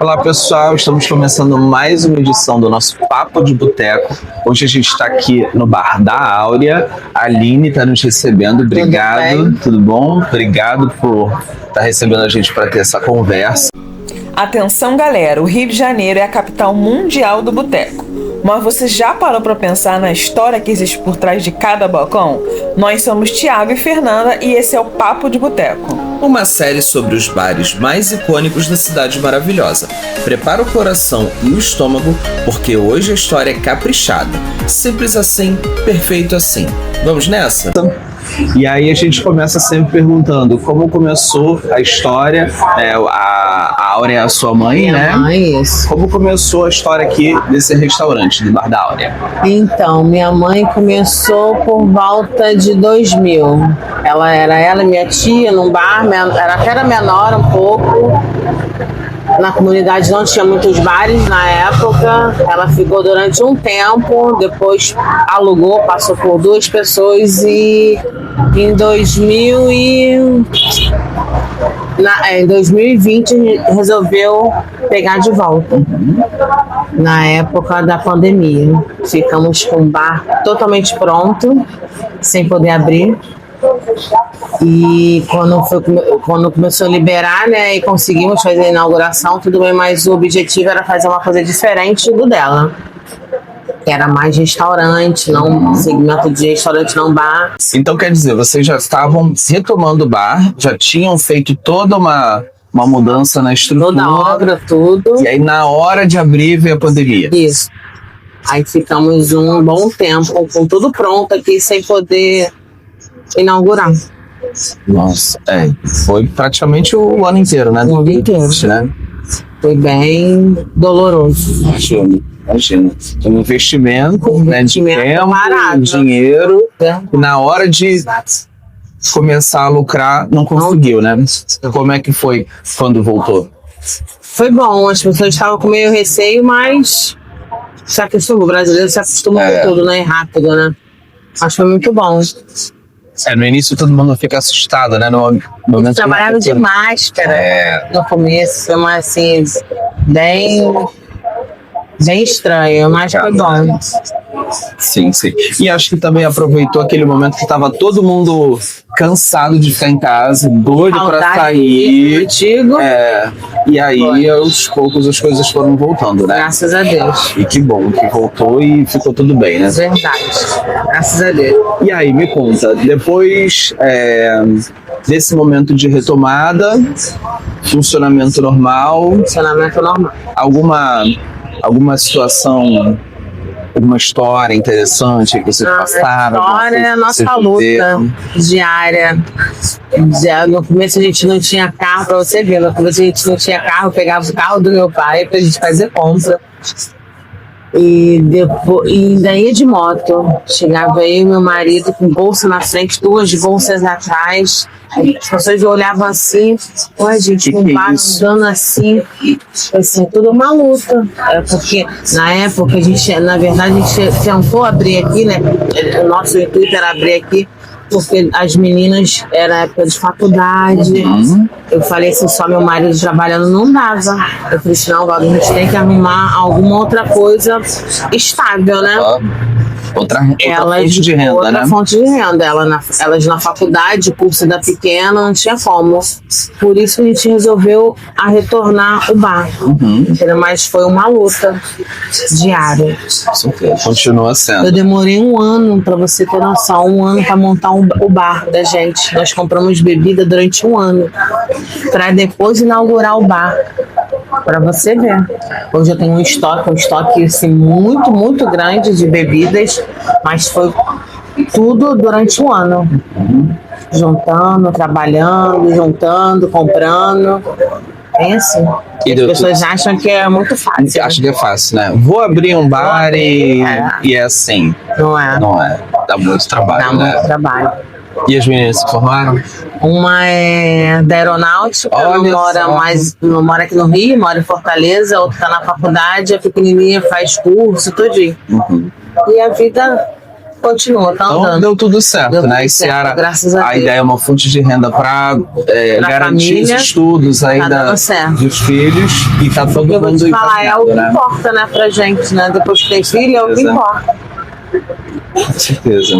Olá pessoal, estamos começando mais uma edição do nosso Papo de Boteco. Hoje a gente está aqui no Bar da Áurea. A Aline está nos recebendo, obrigado. Tudo bom? Obrigado por estar recebendo a gente para ter essa conversa. Atenção galera, o Rio de Janeiro é a capital mundial do boteco. Mas você já parou para pensar na história que existe por trás de cada balcão? Nós somos Thiago e Fernanda e esse é o Papo de Boteco. Uma série sobre os bares mais icônicos da cidade maravilhosa. Prepara o coração e o estômago, porque hoje a história é caprichada. Simples assim, perfeito assim. Vamos nessa? E aí a gente começa sempre perguntando como começou a história, a Áurea é a sua mãe, né? Mãe, isso. Como começou a história aqui desse restaurante, do Bar da Áurea? Então, minha mãe começou por volta de 2000. Ela e minha tia num bar, ela até era menor um pouco. Na comunidade não tinha muitos bares na época. Ela ficou durante um tempo, depois alugou, passou por 2 pessoas e em 2020 resolveu pegar de volta. Na época da pandemia. Ficamos com o bar totalmente pronto, sem poder abrir. E quando começou a liberar, né, e conseguimos fazer a inauguração, tudo bem, mas o objetivo era fazer uma coisa diferente do dela. Que era mais restaurante, não segmento de restaurante, não bar. Então quer dizer, vocês já estavam retomando o bar, já tinham feito toda uma mudança na estrutura. Toda a obra, tudo. E aí na hora de abrir veio a pandemia. Isso. Aí ficamos um bom tempo com tudo pronto aqui, sem poder inaugurar. Nossa, foi praticamente o ano inteiro, né? O ano inteiro. Né? Foi bem doloroso. Imagina. Um investimento, né, de tempo, barato, dinheiro, e na hora de começar a lucrar, não conseguiu, né? Como é que foi quando voltou? Foi bom, as pessoas estavam com meio receio, mas se acostumou. O brasileiro se acostuma com tudo, né? Rápido, né? Acho que foi muito bom. No início todo mundo fica assustado, né? No momento trabalhava de máscara no começo, foi uma assim, bem estranho, mas foi bom. Sim. E acho que também aproveitou aquele momento que estava todo mundo cansado de ficar em casa, doido para sair. Antigo. E aí, aos poucos, as coisas foram voltando, né? Graças a Deus. E que bom que voltou e ficou tudo bem, né? Verdade. Graças a Deus. E aí, me conta, depois desse momento de retomada, funcionamento normal. Alguma situação, alguma história interessante que vocês passaram? A história é a nossa luta diária. No começo a gente não tinha carro, pra você ver, no começo a gente não tinha carro, eu pegava o carro do meu pai pra gente fazer compra. E daí de moto, chegava eu e meu marido com bolsa na frente, 2 bolsas atrás, as pessoas olhavam assim, ué gente, com o bar andando assim, tudo uma luta, porque na época a gente tentou abrir aqui, né, o nosso intuito era abrir aqui, porque as meninas era época de faculdade. Eu falei assim, só meu marido trabalhando não dava. Eu falei assim, não, a gente tem que arrumar alguma outra coisa estável, né? Outra fonte de renda, né? Fonte de renda. Elas na faculdade, curso da pequena, não tinha como. Por isso a gente resolveu retornar o bar. Mas foi uma luta diária. Continua sendo. Eu demorei 1 ano, pra você ter noção, 1 ano pra montar o bar da gente. Nós compramos bebida durante 1 ano, pra depois inaugurar o bar. Pra você ver. Hoje eu tenho um estoque assim, muito, muito grande de bebidas, mas foi tudo durante 1 ano. Juntando, trabalhando, comprando. Bem assim. As pessoas acham que é muito fácil. Acho que é fácil, né? Vou abrir um bar e é assim. Não é. Dá muito trabalho. Muito trabalho. E as meninas se formaram? Uma é da aeronáutica, não mora aqui no Rio, mora em Fortaleza, a outra está na faculdade, a pequenininha faz curso, tudinho. E a vida continua, tá Então andando. deu tudo certo, Deu né? tudo E certo, Ciara, graças a Deus. ideia é uma fonte de renda para garantir família, os estudos aí dando certo. dos filhos e tá todo Eu vou mundo te falar, é o que encaminhado, né? importa, né, pra gente, né? Depois que tem filho, é o que Exato. importa. Com certeza.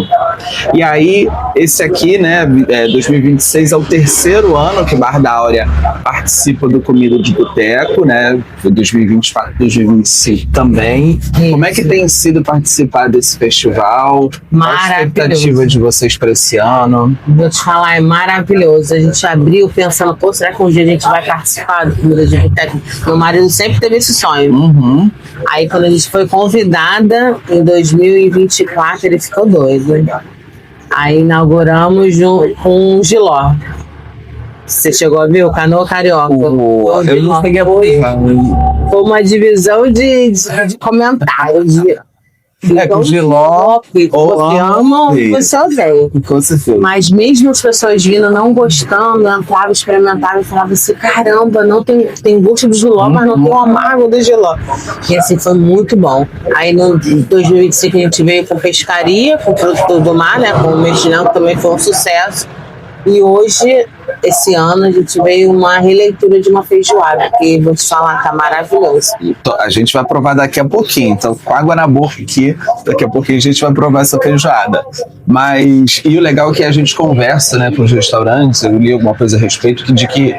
E aí, esse aqui, né, 2026 é o terceiro ano que Barra da Áurea participa do Comida de Boteco, né? Foi 2024, 2025 também. Como é que tem sido participar desse festival? Qual a Maravilhoso. expectativa de vocês para esse ano? Vou te falar, é maravilhoso. A gente abriu pensando, pô, será que um dia a gente vai participar do Comida de Boteco? Meu marido sempre teve esse sonho. Uhum. Aí quando a gente foi convidada, em 2024, ele ficou doido. Aí inauguramos com o Giló. Você chegou a ver o Canoa Carioca? O Eu não peguei a Foi uma divisão de comentários. com o Giló, Você ou ama ou você odeia. com certeza. Mas mesmo as pessoas vindo não gostando, entravam, experimentavam e falavam assim, caramba, não tem gosto do Giló, mas não tem o amargo do Giló. E assim, foi muito bom. Aí no 2025 a gente veio com pescaria, com produto do mar, né, com o mexilhão, que também foi um sucesso. E hoje, esse ano, a gente veio uma releitura de uma feijoada, que vou te falar, tá maravilhoso. A gente vai provar daqui a pouquinho, então com água na boca aqui, daqui a pouquinho a gente vai provar essa feijoada. Mas, e o legal é que a gente conversa, né, com os restaurantes, eu li alguma coisa a respeito, de que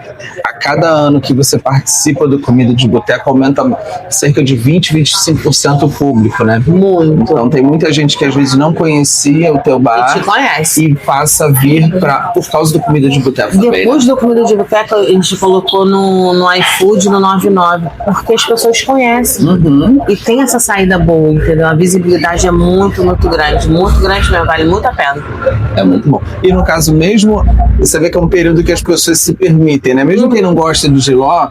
a cada ano que você participa do Comida de Boteco aumenta cerca de 20-25% o público, né? Muito. Então tem muita gente que às vezes não conhecia o teu A bar gente conhece. e passa a vir por causa do Comida de Boteco também, né? Depois do Comida de Boteco, a gente colocou no iFood, no 99, porque as pessoas conhecem. Uhum. E tem essa saída boa, entendeu? A visibilidade é muito, muito grande mesmo, vale muito a pena. É muito bom. E no caso mesmo, você vê que é um período que as pessoas se permitem, né? Mesmo quem não gosta do Giló,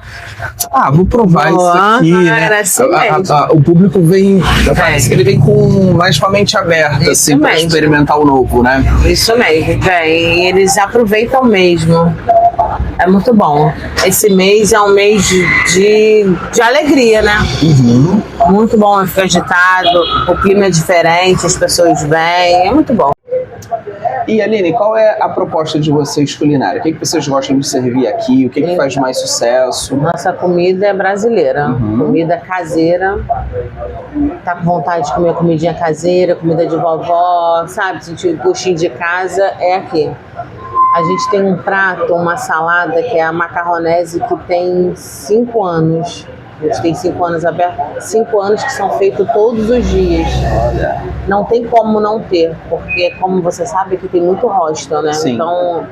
vou provar isso aqui, né? Assim mesmo. O público vem, parece que ele vem mais com a mente aberta, Isso assim, para mesmo. experimentar o novo, né? Isso mesmo, vem. E eles aproveitam mesmo. É muito bom. Esse mês é um mês de alegria, né? Uhum. Muito bom, fica agitado, o clima é diferente, as pessoas vêm, é muito bom. E Aline, qual é a proposta de vocês culinária? O que vocês gostam de servir aqui? O que faz mais sucesso? Nossa comida é brasileira, comida caseira. Tá com vontade de comer comidinha caseira, comida de vovó, sabe? Sentir o gostinho de casa, é aqui. A gente tem um prato, uma salada, que é a macarronese, que tem 5 anos. A gente tem 5 anos aberto, 5 anos que são feitos todos os dias. Não tem como não ter, porque como você sabe que tem muito hostel, né? Sim. Então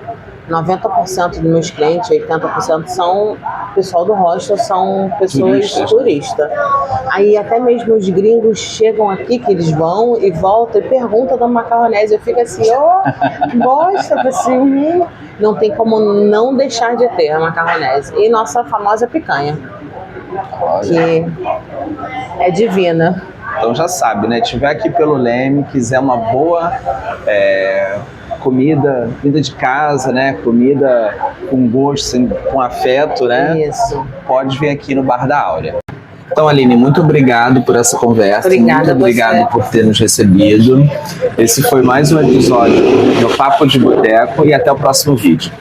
90% dos meus clientes, 80% são pessoal do hostel, são pessoas turistas. Aí até mesmo os gringos chegam aqui, que eles vão e voltam e perguntam da macarronese. Eu fico assim, gosta, assim, não tem como não deixar de ter a macarronese. E nossa famosa picanha, que é divina. Então já sabe, né? Tiver aqui pelo Leme, quiser uma boa comida de casa, né? Comida com gosto, com afeto, né? Isso. Pode vir aqui no Bar da Áurea. Então, Aline, muito obrigado por essa conversa. Obrigada muito a você. obrigado por ter nos recebido. Esse foi mais um episódio do Papo de Boteco e até o próximo vídeo.